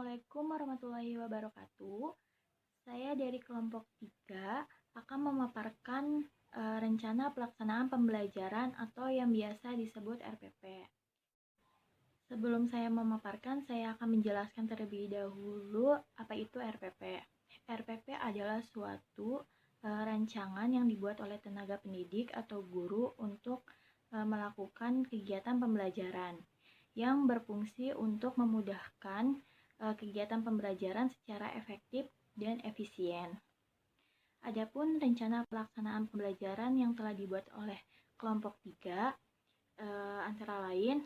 Assalamualaikum warahmatullahi wabarakatuh. Saya dari kelompok 3 akan memaparkan rencana pelaksanaan pembelajaran atau yang biasa disebut RPP. Sebelum saya memaparkan, saya akan menjelaskan terlebih dahulu apa itu RPP. RPP adalah suatu rancangan yang dibuat oleh tenaga pendidik atau guru untuk melakukan kegiatan pembelajaran yang berfungsi untuk memudahkan kegiatan pembelajaran secara efektif dan efisien. Adapun rencana pelaksanaan pembelajaran yang telah dibuat oleh kelompok 3 antara lain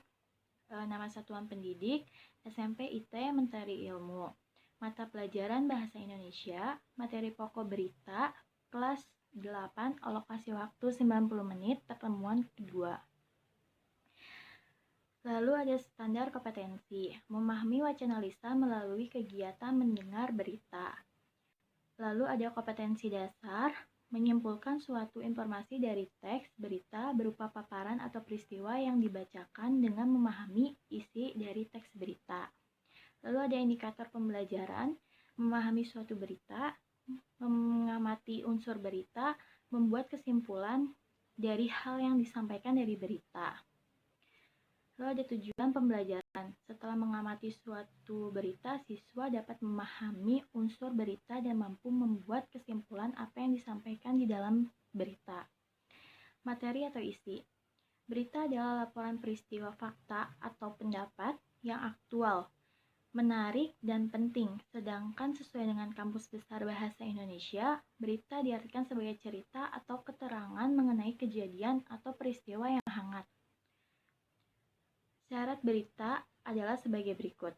nama satuan pendidik, SMP IT Mentari Ilmu, mata pelajaran Bahasa Indonesia, materi pokok berita, kelas 8, alokasi waktu 90 menit, pertemuan kedua. Lalu ada standar kompetensi, memahami wacana lisan melalui kegiatan mendengar berita. Lalu ada kompetensi dasar, menyimpulkan suatu informasi dari teks berita berupa paparan atau peristiwa yang dibacakan dengan memahami isi dari teks berita. Lalu ada indikator pembelajaran, memahami suatu berita, mengamati unsur berita, membuat kesimpulan dari hal yang disampaikan dari berita. Lalu ada tujuan pembelajaran. Setelah mengamati suatu berita, siswa dapat memahami unsur berita dan mampu membuat kesimpulan apa yang disampaikan di dalam berita. Materi atau isi. Berita adalah laporan peristiwa fakta atau pendapat yang aktual, menarik, dan penting. Sedangkan sesuai dengan Kamus Besar Bahasa Indonesia, berita diartikan sebagai cerita atau keterangan mengenai kejadian atau peristiwa yang hangat. Syarat berita adalah sebagai berikut.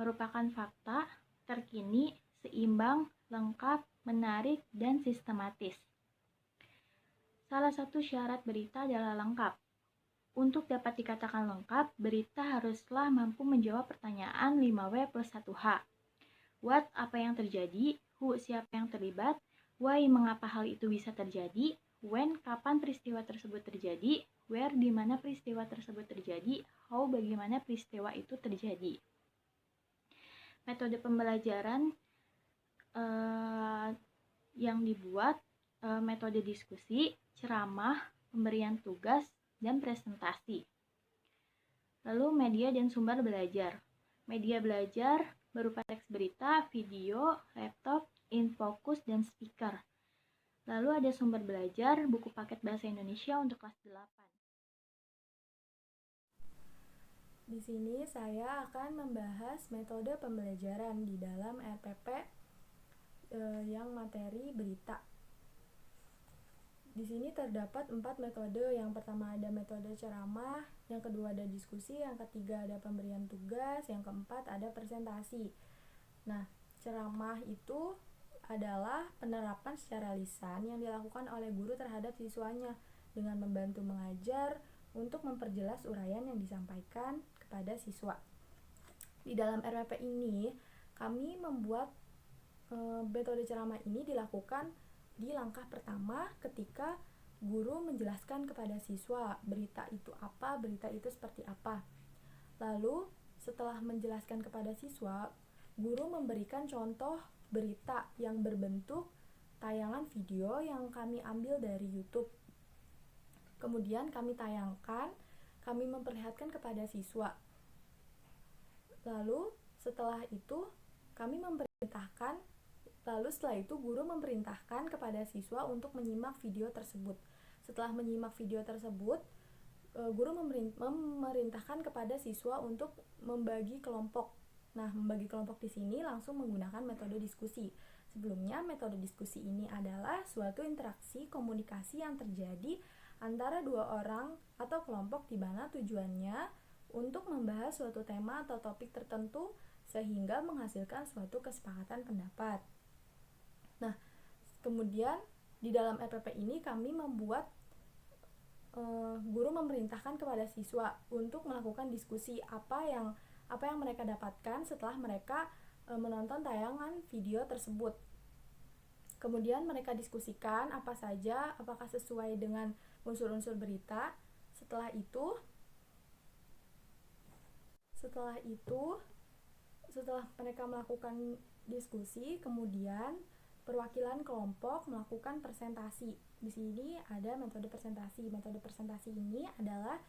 Merupakan fakta, terkini, seimbang, lengkap, menarik, dan sistematis. Salah satu syarat berita adalah lengkap. Untuk dapat dikatakan lengkap, berita haruslah mampu menjawab pertanyaan 5W plus 1H. What, apa yang terjadi? Who, siapa yang terlibat? Why, mengapa hal itu bisa terjadi? When, kapan peristiwa tersebut terjadi? Where, di mana peristiwa tersebut terjadi? How, bagaimana peristiwa itu terjadi? Metode pembelajaran yang dibuat metode diskusi, ceramah, pemberian tugas, dan presentasi. Lalu media dan sumber belajar. Media belajar berupa teks berita, video, laptop, infocus, dan speaker. Lalu ada sumber belajar, buku paket bahasa Indonesia untuk kelas 8. Di sini saya akan membahas metode pembelajaran di dalam RPP yang materi berita. Di sini terdapat 4 metode. Yang pertama ada metode ceramah, yang kedua ada diskusi, yang ketiga ada pemberian tugas, yang keempat ada presentasi. Nah, ceramah itu adalah penerapan secara lisan yang dilakukan oleh guru terhadap siswanya dengan membantu mengajar untuk memperjelas uraian yang disampaikan kepada siswa. Di dalam RPP ini, kami membuat metode ceramah ini dilakukan di langkah pertama ketika guru menjelaskan kepada siswa berita itu apa, berita itu seperti apa. Lalu, setelah menjelaskan kepada siswa, guru memberikan contoh berita yang berbentuk tayangan video yang kami ambil dari YouTube. Kemudian kami tayangkan, kami memperlihatkan kepada siswa. Lalu setelah itu guru memerintahkan kepada siswa untuk menyimak video tersebut. Setelah menyimak video tersebut, guru memerintahkan kepada siswa untuk membagi kelompok. Nah, membagi kelompok di sini langsung menggunakan metode diskusi. Sebelumnya, metode diskusi ini adalah suatu interaksi komunikasi yang terjadi antara dua orang atau kelompok di mana tujuannya untuk membahas suatu tema atau topik tertentu sehingga menghasilkan suatu kesepakatan pendapat. Nah, kemudian di dalam RPP ini kami membuat guru memerintahkan kepada siswa untuk melakukan diskusi apa yang mereka dapatkan setelah mereka menonton tayangan video tersebut. Kemudian mereka diskusikan apa saja, apakah sesuai dengan unsur-unsur berita. Setelah itu setelah mereka melakukan diskusi, kemudian perwakilan kelompok melakukan presentasi. Di sini ada metode presentasi. Metode presentasi ini adalah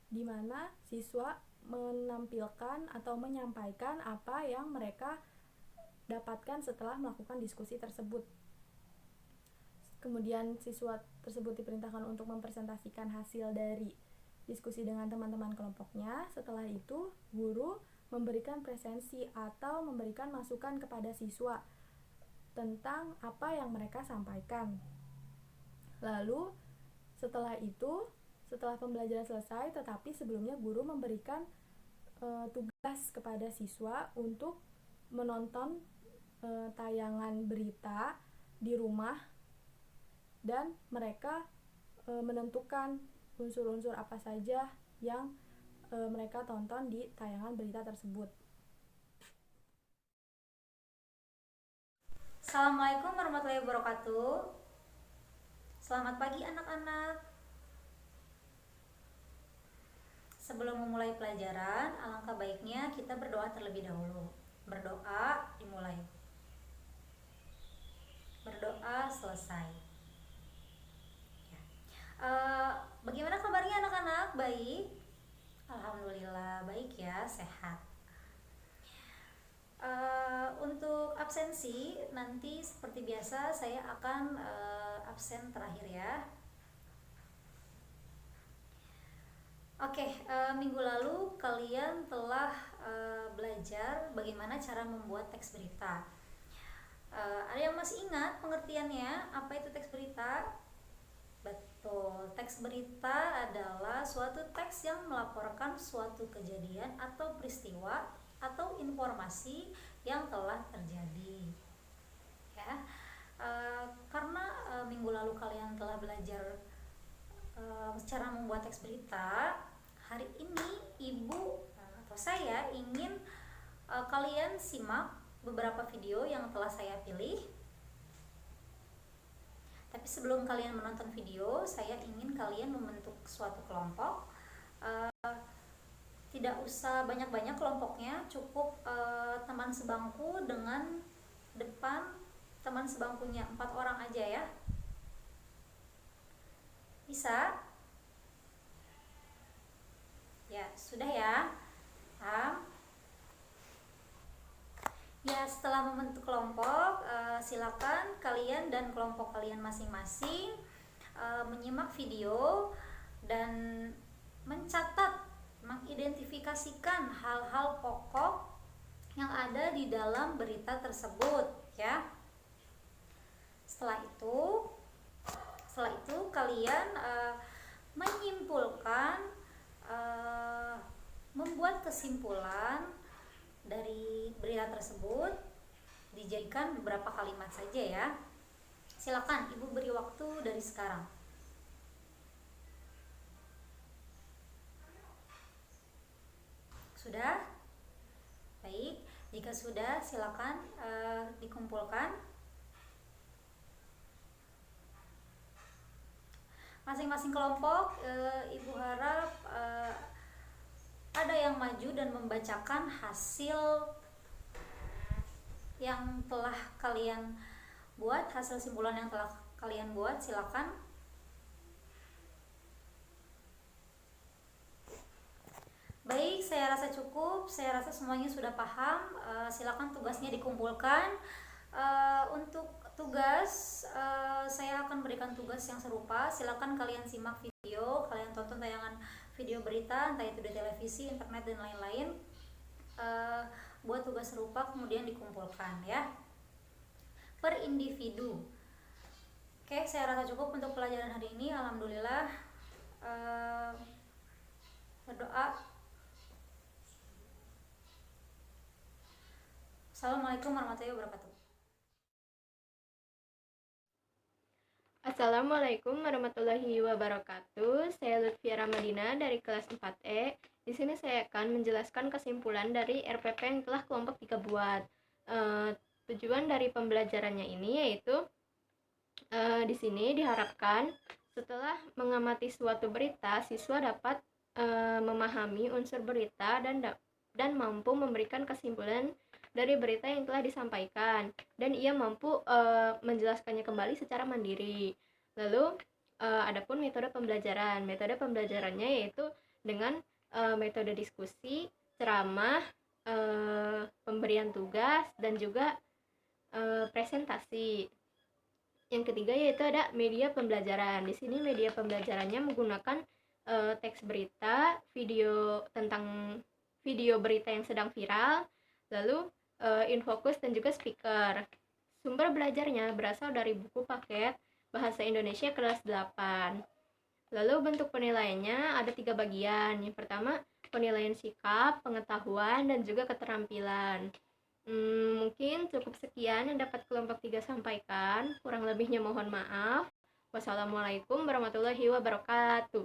di mana siswa menampilkan atau menyampaikan apa yang mereka dapatkan setelah melakukan diskusi tersebut. Kemudian siswa tersebut diperintahkan untuk mempresentasikan hasil dari diskusi dengan teman-teman kelompoknya. Setelah itu, guru memberikan presensi atau memberikan masukan kepada siswa tentang apa yang mereka sampaikan. Lalu setelah itu, setelah pembelajaran selesai, tetapi sebelumnya guru memberikan tugas kepada siswa untuk menonton tayangan berita di rumah, dan mereka menentukan unsur-unsur apa saja yang mereka tonton di tayangan berita tersebut. Assalamualaikum warahmatullahi wabarakatuh. Selamat pagi anak-anak. Sebelum memulai pelajaran, alangkah baiknya kita berdoa terlebih dahulu. Berdoa dimulai. Berdoa selesai. Bagaimana kabarnya anak-anak? Baik? Alhamdulillah baik ya, sehat. Untuk absensi nanti seperti biasa saya akan absen terakhir ya. Oke, minggu lalu kalian telah belajar bagaimana cara membuat teks berita. Ada yang masih ingat pengertiannya? Apa itu teks berita? Betul, teks berita adalah suatu teks yang melaporkan suatu kejadian atau peristiwa atau informasi yang telah terjadi. Ya, karena minggu lalu kalian telah belajar cara membuat teks berita, hari ini ibu atau saya ingin kalian simak beberapa video yang telah saya pilih. Tapi sebelum kalian menonton video, saya ingin kalian membentuk suatu kelompok. Tidak usah banyak-banyak kelompoknya, cukup teman sebangku dengan depan teman sebangkunya 4 orang aja ya. Bisa? Ya, sudah ya. Paham? Ya, setelah membentuk kelompok, silakan kalian dan kelompok kalian masing-masing menyimak video dan mencatat, mengidentifikasikan hal-hal pokok yang ada di dalam berita tersebut ya. Setelah itu kalian menyimpulkan, membuat kesimpulan dari berita tersebut, dijadikan beberapa kalimat saja ya. Silakan ibu beri waktu dari sekarang. Sudah? Baik, jika sudah silakan dikumpulkan. Masing-masing kelompok, ibu harap ada yang maju dan membacakan hasil yang telah kalian buat, hasil simpulan yang telah kalian buat. Silakan. Baik, saya rasa cukup. Saya rasa semuanya sudah paham. Silakan tugasnya dikumpulkan. Untuk tugas, saya akan berikan tugas yang serupa. Silakan kalian simak video, kalian tonton tayangan video berita, entah itu di televisi, internet dan lain-lain. Buat tugas serupa kemudian dikumpulkan ya, per individu. Oke, saya rasa cukup untuk pelajaran hari ini. Alhamdulillah. Berdoa. Assalamualaikum warahmatullahi wabarakatuh. Assalamualaikum warahmatullahi wabarakatuh. Saya Lutfia Ramadina dari kelas 4E. Di sini saya akan menjelaskan kesimpulan dari RPP yang telah kelompok 3 buat. Tujuan dari pembelajarannya ini yaitu di sini diharapkan setelah mengamati suatu berita, siswa dapat memahami unsur berita dan dan mampu memberikan kesimpulan dari berita yang telah disampaikan, dan ia mampu menjelaskannya kembali secara mandiri. Lalu adapun metode pembelajaran. Metode pembelajarannya yaitu dengan metode diskusi, ceramah, pemberian tugas, dan juga presentasi. Yang ketiga yaitu ada media pembelajaran. Di sini media pembelajarannya menggunakan teks berita, video tentang video berita yang sedang viral, lalu infokus dan juga speaker. Sumber belajarnya berasal dari buku paket Bahasa Indonesia kelas 8. Lalu bentuk penilaiannya ada 3 bagian. Yang pertama, penilaian sikap, pengetahuan, dan juga keterampilan. Mungkin cukup sekian yang dapat kelompok 3 sampaikan. Kurang lebihnya mohon maaf. Wassalamualaikum warahmatullahi wabarakatuh.